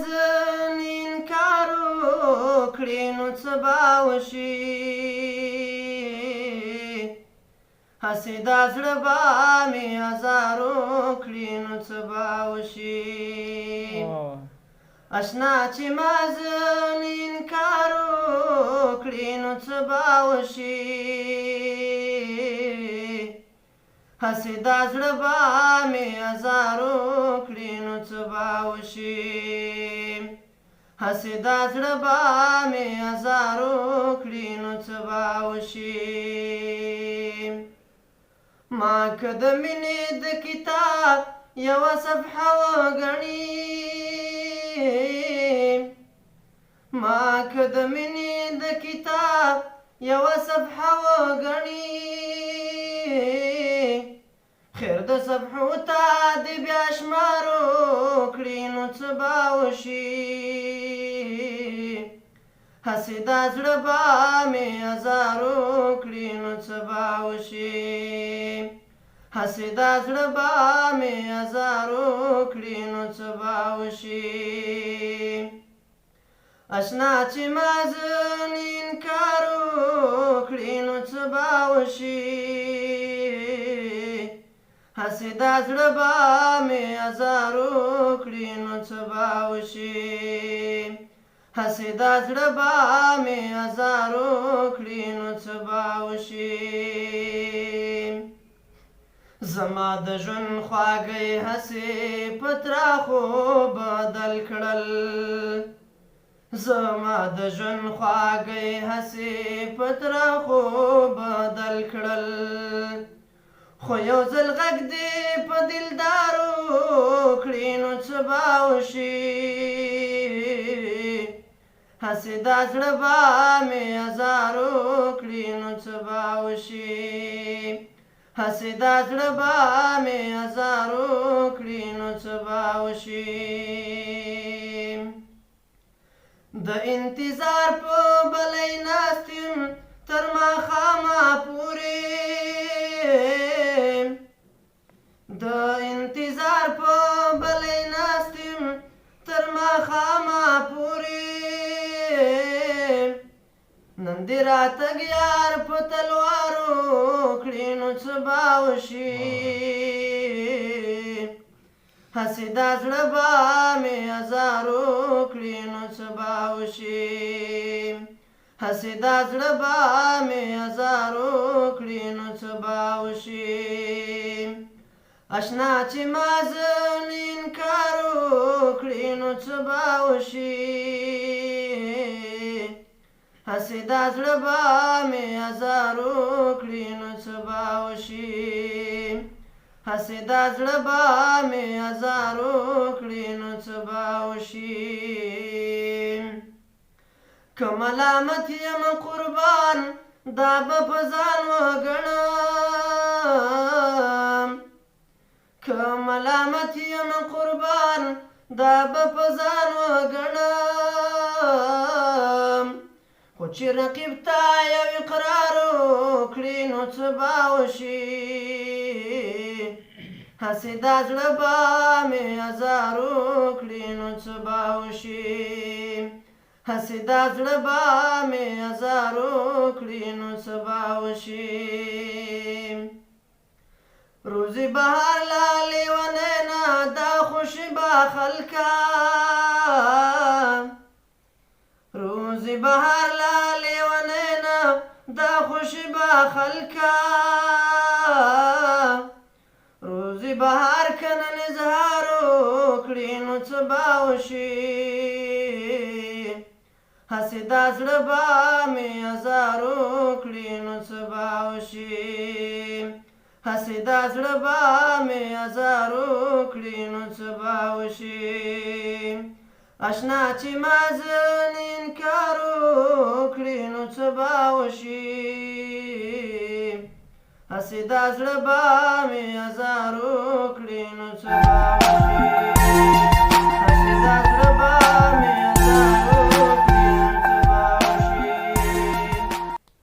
زن انکار وکړې نو څه به وشي هسې دا زړه به مې ازار وکړي نو څه به وشي اشنا چې ما زن انکار وکړې نو څه به وشي هسې دا زړه به مې ازار وکړي نو څه به وشي هسې دا زړه به مې ازار وکړي نو څه به وشي ما که د مینې د کتاب یوه صفحه وګڼي ما که د مینې د کتاب یوه صفحه وګڼي خیر د صفحو ته دې بیا شمار وکړي نو څه به وشي هسې دا زړه به مې ازار وکړي نو څه به وشي هسې دا زړه به مې ازار وکړي نو څه به وشي اشنا چې ما زن انکار وکړي نو څه به وشي هسې دا زړه به مې ازار وکړي نو څه به وشي هسې دا زړه به مې ازار وکړي نو څه به وشي زما د ژوند خواږی هسې په تراخو بدل کړل زما د ژوند خواږی هسې په تراخو بدل کړل خو یو ځل غږ دې په دلدار وکړي نو څه به وشي هسې دا زړه به مې ازار وکړي نو څه به وشي هسې دا زړه به مې ازار وکړي نو څه به وشي د انتظار په بلۍ ناست یم تر ماښامه پورې د انتظار په بلۍ ناست یم تر ماښامه پورې نن دې راتګ یار په تلوار وکړي نو څه به وشي هسې دا زړه به مې ازار وکړي نو څه به وشي هسې دا زړه به مې ازار وکړي نو څه به وشي اشنا چې ما زن انکار وکړي نو څه به وشي هسې دا زړه به مې ازار وکړي نو څه به وشي هسې دا زړه به مې ازار وکړي نو څه به وشي که ملامت یم قربان دا به په ځان وګڼم که ملامت یم قربان دا به په ځان وګڼم خو چې رقیب ته یو اقرار وکړي نو څه به وشي هسې دا زړه به مې ازار وکړي نو څه به وشي هسې دا زړه به مې ازار وکړي نو څه به وشي روزي بهار لا لیونی نه دا خوشي به خلکه روزي بهار لا لیونی نه دا خوشي به خلکه روزي بهار که نن اظهار وکړي نو څه به وشي هسې دا زړه به مې ازار وکړي نو څه به وشي هسې دا زړه به مې ازار وکړي نو څه به وشي اشنا چې ما زن انکار وکړي نو څه به وشي هسې دا زړه به مې ازار وکړي نو څه به وشي